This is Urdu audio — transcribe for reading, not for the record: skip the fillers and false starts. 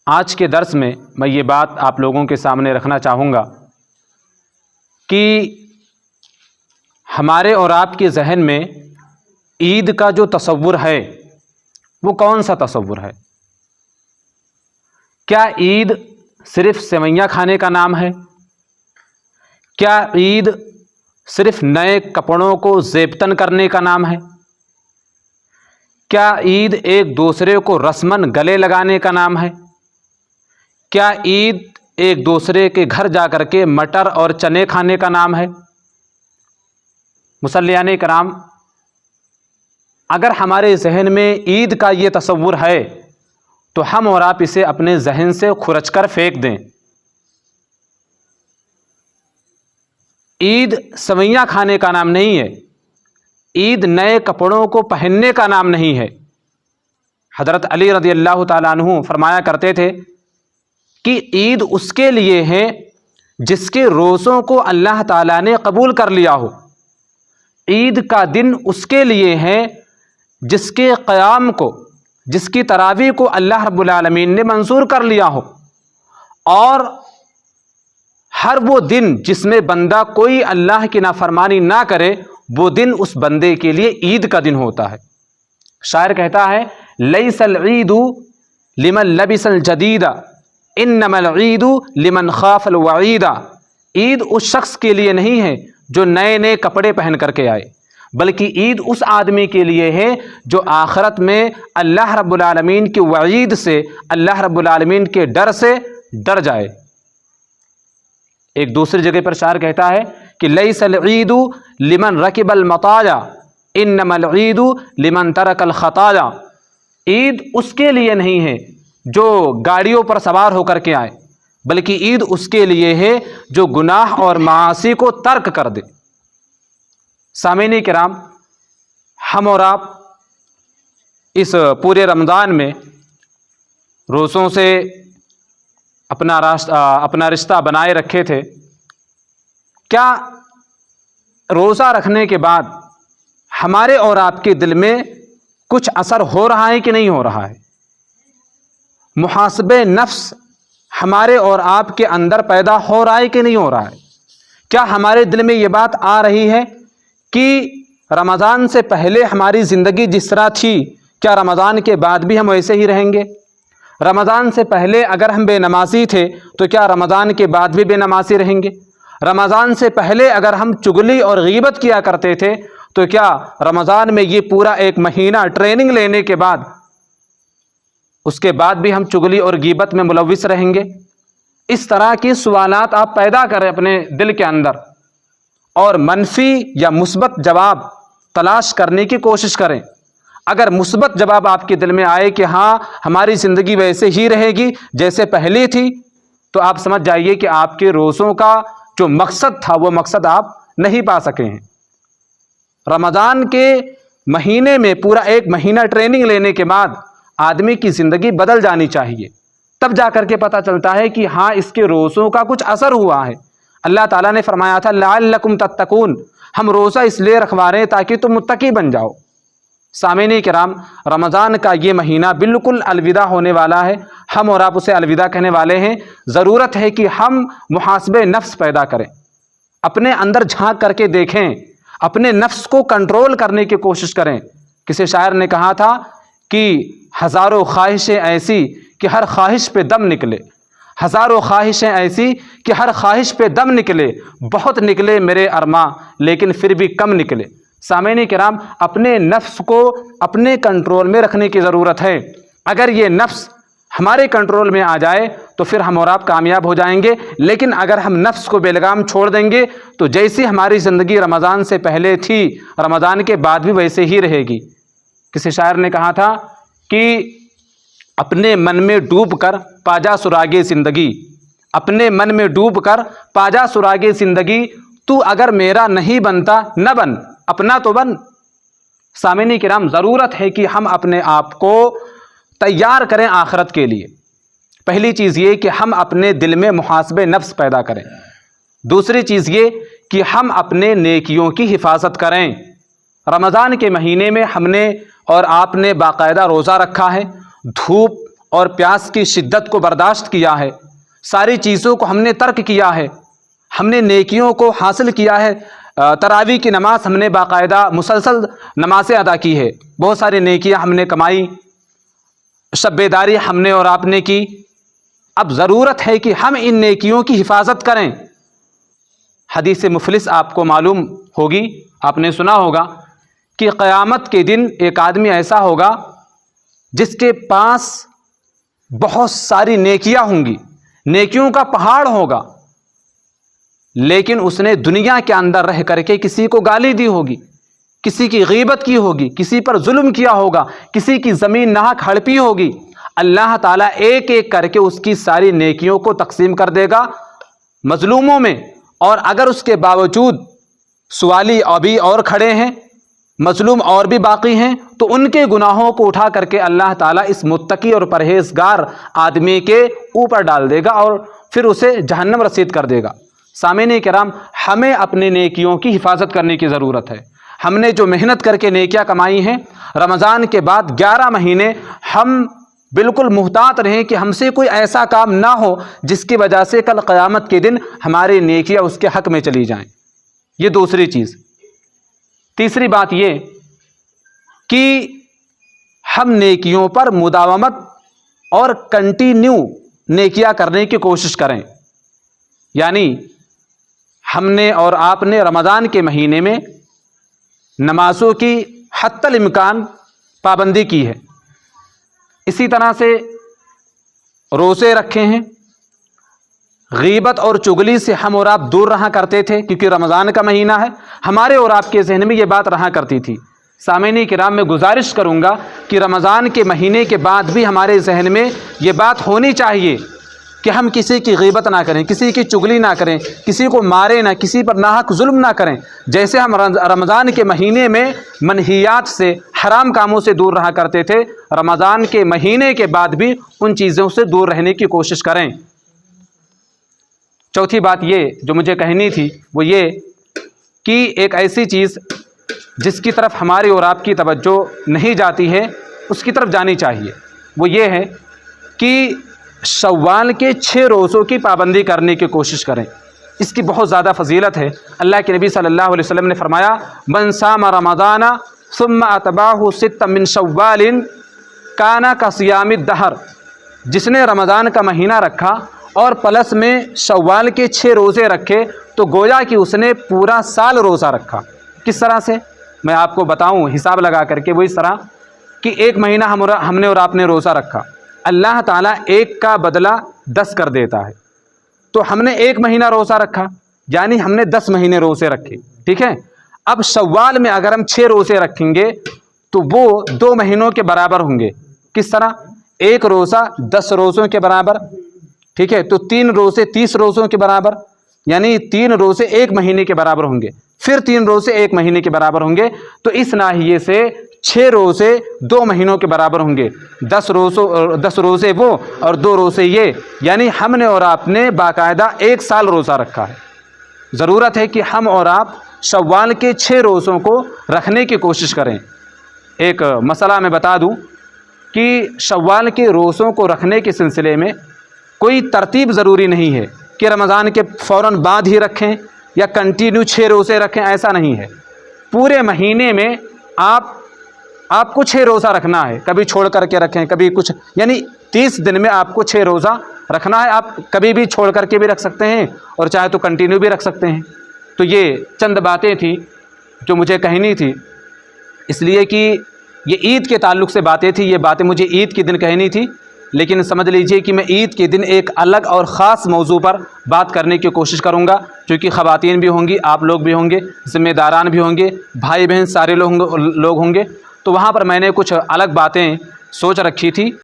آج کے درس میں یہ بات آپ لوگوں کے سامنے رکھنا چاہوں گا کہ ہمارے اور آپ کے ذہن میں عید کا جو تصور ہے وہ کون سا تصور ہے؟ کیا عید صرف سوئیاں کھانے کا نام ہے؟ کیا عید صرف نئے کپڑوں کو زیبتن کرنے کا نام ہے؟ کیا عید ایک دوسرے کو رسماً گلے لگانے کا نام ہے؟ کیا عید ایک دوسرے کے گھر جا کر کے مٹر اور چنے کھانے کا نام ہے؟ مصلیان کرام، اگر ہمارے ذہن میں عید کا یہ تصور ہے تو ہم اور آپ اسے اپنے ذہن سے کھرچ کر پھینک دیں۔ عید سوئیاں کھانے کا نام نہیں ہے، عید نئے کپڑوں کو پہننے کا نام نہیں ہے۔ حضرت علی رضی اللہ تعالیٰ عنہ فرمایا کرتے تھے کہ عید اس کے لیے ہے جس کے روزوں کو اللہ تعالیٰ نے قبول کر لیا ہو، عید کا دن اس کے لیے ہے جس کے قیام کو، جس کی تراویح کو اللہ رب العالمین نے منظور کر لیا ہو، اور ہر وہ دن جس میں بندہ کوئی اللہ کی نافرمانی نہ کرے وہ دن اس بندے کے لیے عید کا دن ہوتا ہے۔ شاعر کہتا ہے لیس العید لمن لبس الجدید انما العید لمن خاف الوعید۔ عید اس شخص کے لیے نہیں ہے جو نئے نئے کپڑے پہن کر کے آئے، بلکہ عید اس آدمی کے لیے ہے جو آخرت میں اللہ رب العالمین کی وعید سے، اللہ رب العالمین کے ڈر سے ڈر جائے۔ ایک دوسری جگہ پر شاعر کہتا ہے کہ لیس العید لمن رکب المطایا انما العید لمن ترک الخطایا۔ عید اس کے لیے نہیں ہے جو گاڑیوں پر سوار ہو کر کے آئے، بلکہ عید اس کے لیے ہے جو گناہ اور معاصی کو ترک کر دے۔ سامعین کرام، ہم اور آپ اس پورے رمضان میں روزوں سے اپنا رشتہ بنائے رکھے تھے۔ کیا روزہ رکھنے کے بعد ہمارے اور آپ کے دل میں کچھ اثر ہو رہا ہے کہ نہیں ہو رہا ہے؟ محاسبہ نفس ہمارے اور آپ کے اندر پیدا ہو رہا ہے کہ نہیں ہو رہا ہے؟ کیا ہمارے دل میں یہ بات آ رہی ہے کہ رمضان سے پہلے ہماری زندگی جس طرح تھی کیا رمضان کے بعد بھی ہم ویسے ہی رہیں گے؟ رمضان سے پہلے اگر ہم بے نمازی تھے تو کیا رمضان کے بعد بھی بے نمازی رہیں گے؟ رمضان سے پہلے اگر ہم چغلی اور غیبت کیا کرتے تھے تو کیا رمضان میں یہ پورا ایک مہینہ ٹریننگ لینے کے بعد اس کے بعد بھی ہم چغلی اور غیبت میں ملوث رہیں گے؟ اس طرح کی سوالات آپ پیدا کریں اپنے دل کے اندر، اور منفی یا مثبت جواب تلاش کرنے کی کوشش کریں۔ اگر مثبت جواب آپ کے دل میں آئے کہ ہاں ہماری زندگی ویسے ہی رہے گی جیسے پہلے تھی، تو آپ سمجھ جائیے کہ آپ کے روزوں کا جو مقصد تھا وہ مقصد آپ نہیں پا سکے ہیں۔ رمضان کے مہینے میں پورا ایک مہینہ ٹریننگ لینے کے بعد آدمی کی زندگی بدل جانی چاہیے، تب جا کر کے پتہ چلتا ہے کہ ہاں اس کے روزوں کا کچھ اثر ہوا ہے۔ اللہ تعالیٰ نے فرمایا تھا لعلکم تتقون، ہم روزہ اس لیے رکھوا رہے ہیں تاکہ تم متقی بن جاؤ۔ سامعین کرام، رمضان کا یہ مہینہ بالکل الوداع ہونے والا ہے، ہم اور آپ اسے الوداع کہنے والے ہیں۔ ضرورت ہے کہ ہم محاسبہ نفس پیدا کریں، اپنے اندر جھانک کر کے دیکھیں، اپنے نفس کو کنٹرول کرنے کی کوشش کریں۔ کسی شاعر نے کہا تھا کہ ہزاروں خواہشیں ایسی کہ ہر خواہش پہ دم نکلے، ہزاروں خواہشیں ایسی کہ ہر خواہش پہ دم نکلے، بہت نکلے میرے ارماں لیکن پھر بھی کم نکلے۔ سامعین کرام، اپنے نفس کو اپنے کنٹرول میں رکھنے کی ضرورت ہے۔ اگر یہ نفس ہمارے کنٹرول میں آ جائے تو پھر ہم اور آپ کامیاب ہو جائیں گے، لیکن اگر ہم نفس کو بے لگام چھوڑ دیں گے تو جیسی ہماری زندگی رمضان سے پہلے تھی رمضان کے بعد بھی ویسے ہی رہے گی۔ کسی شاعر نے کہا تھا کہ اپنے من میں ڈوب کر پاجا سراغِ زندگی، اپنے من میں ڈوب کر پاجا سراغِ زندگی، تو اگر میرا نہیں بنتا نہ بن، اپنا تو بن۔ سامعین کرام، ضرورت ہے کہ ہم اپنے آپ کو تیار کریں آخرت کے لیے۔ پہلی چیز یہ کہ ہم اپنے دل میں محاسبہ نفس پیدا کریں، دوسری چیز یہ کہ ہم اپنے نیکیوں کی حفاظت کریں۔ رمضان کے مہینے میں ہم نے اور آپ نے باقاعدہ روزہ رکھا ہے، دھوپ اور پیاس کی شدت کو برداشت کیا ہے، ساری چیزوں کو ہم نے ترک کیا ہے، ہم نے نیکیوں کو حاصل کیا ہے۔ تراویح کی نماز ہم نے باقاعدہ مسلسل نمازیں ادا کی ہے، بہت ساری نیکیاں ہم نے کمائی، شب بیداری ہم نے اور آپ نے کی۔ اب ضرورت ہے کہ ہم ان نیکیوں کی حفاظت کریں۔ حدیث مفلس آپ کو معلوم ہوگی، آپ نے سنا ہوگا کہ قیامت کے دن ایک آدمی ایسا ہوگا جس کے پاس بہت ساری نیکیاں ہوں گی، نیکیوں کا پہاڑ ہوگا، لیکن اس نے دنیا کے اندر رہ کر کے کسی کو گالی دی ہوگی، کسی کی غیبت کی ہوگی، کسی پر ظلم کیا ہوگا، کسی کی زمین ناحق ہڑپی ہوگی۔ اللہ تعالیٰ ایک ایک کر کے اس کی ساری نیکیوں کو تقسیم کر دے گا مظلوموں میں، اور اگر اس کے باوجود سوالی ابھی اور کھڑے ہیں، مظلوم اور بھی باقی ہیں، تو ان کے گناہوں کو اٹھا کر کے اللہ تعالیٰ اس متقی اور پرہیزگار آدمی کے اوپر ڈال دے گا اور پھر اسے جہنم رسید کر دے گا۔ سامعین کرام، ہمیں اپنے نیکیوں کی حفاظت کرنے کی ضرورت ہے۔ ہم نے جو محنت کر کے نیکیاں کمائی ہیں، رمضان کے بعد 11 مہینے ہم بالکل محتاط رہیں کہ ہم سے کوئی ایسا کام نہ ہو جس کی وجہ سے کل قیامت کے دن ہماری نیکیاں اس کے حق میں چلی جائیں۔ یہ دوسری چیز۔ تیسری بات یہ کہ ہم نیکیوں پر مداومت اور کنٹینیو نیکیاں کرنے کی کوشش کریں، یعنی ہم نے اور آپ نے رمضان کے مہینے میں نمازوں کی حتی الامکان پابندی کی ہے، اسی طرح سے روزے رکھے ہیں، غیبت اور چغلی سے ہم اور آپ دور رہا کرتے تھے کیونکہ رمضان کا مہینہ ہے، ہمارے اور آپ کے ذہن میں یہ بات رہا کرتی تھی۔ سامعین کرام، میں گزارش کروں گا کہ رمضان کے مہینے کے بعد بھی ہمارے ذہن میں یہ بات ہونی چاہیے کہ ہم کسی کی غیبت نہ کریں، کسی کی چغلی نہ کریں، کسی کو ماریں نہ، کسی پر ناحق ظلم نہ کریں۔ جیسے ہم رمضان کے مہینے میں منہیات سے، حرام کاموں سے دور رہا کرتے تھے، رمضان کے مہینے کے بعد بھی ان چیزوں سے دور رہنے کی کوشش کریں۔ چوتھی بات یہ جو مجھے کہنی تھی وہ یہ کہ ایک ایسی چیز جس کی طرف ہماری اور آپ کی توجہ نہیں جاتی ہے، اس کی طرف جانی چاہیے، وہ یہ ہے کہ شوال کے 6 روزوں کی پابندی کرنے کی کوشش کریں۔ اس کی بہت زیادہ فضیلت ہے۔ اللہ کے نبی صلی اللہ علیہ وسلم نے فرمایا، من صام رمضان ثم اتبعہ 6 من شوال کان کصیام الدہر، جس نے رمضان کا مہینہ رکھا اور پلس میں شوال کے 6 روزے رکھے تو گویا کہ اس نے پورا سال روزہ رکھا۔ کس طرح سے میں آپ کو بتاؤں حساب لگا کر کے، وہ اس طرح کہ ایک مہینہ ہم نے اور آپ نے روزہ رکھا، اللہ تعالیٰ ایک کا بدلہ 10 کر دیتا ہے، تو ہم نے ایک مہینہ روزہ رکھا یعنی ہم نے 10 مہینے روزے رکھے، ٹھیک ہے۔ اب شوال میں اگر ہم 6 روزے رکھیں گے تو وہ 2 مہینوں کے برابر ہوں گے۔ کس طرح؟ ایک روزہ 10 روزوں کے برابر، ٹھیک ہے، تو 3 روزے 30 روزوں کے برابر، یعنی 3 روزے 1 مہینے کے برابر ہوں گے، پھر 3 روزے 1 مہینے کے برابر ہوں گے، تو اس ناحیے سے 6 روزے 2 مہینوں کے برابر ہوں گے، 10 روزے وہ اور 2 روزے یہ، یعنی ہم نے اور آپ نے باقاعدہ 1 سال روزہ رکھا ہے۔ ضرورت ہے کہ ہم اور آپ شوال کے 6 روزوں کو رکھنے کی کوشش کریں۔ ایک مسئلہ میں بتا دوں کہ شوال کے روزوں کو رکھنے کے سلسلے میں کوئی ترتیب ضروری نہیں ہے کہ رمضان کے فوراً بعد ہی رکھیں یا کنٹینیو 6 روزے رکھیں، ایسا نہیں ہے۔ پورے مہینے میں آپ کو 6 روزہ رکھنا ہے، کبھی چھوڑ کر کے رکھیں، کبھی کچھ، یعنی 30 دن میں آپ کو 6 روزہ رکھنا ہے۔ آپ کبھی بھی چھوڑ کر کے بھی رکھ سکتے ہیں اور چاہے تو کنٹینیو بھی رکھ سکتے ہیں۔ تو یہ چند باتیں تھیں جو مجھے کہنی تھی، اس لیے کہ یہ عید کے تعلق سے باتیں تھیں، یہ باتیں مجھے عید کے دن کہنی تھی، لیکن سمجھ لیجئے کہ میں عید کے دن ایک الگ اور خاص موضوع پر بات کرنے کی کوشش کروں گا، کیونکہ خواتین بھی ہوں گی، آپ لوگ بھی ہوں گے، ذمہ داران بھی ہوں گے، بھائی بہن سارے لوگ ہوں گے، تو وہاں پر میں نے کچھ الگ باتیں سوچ رکھی تھی۔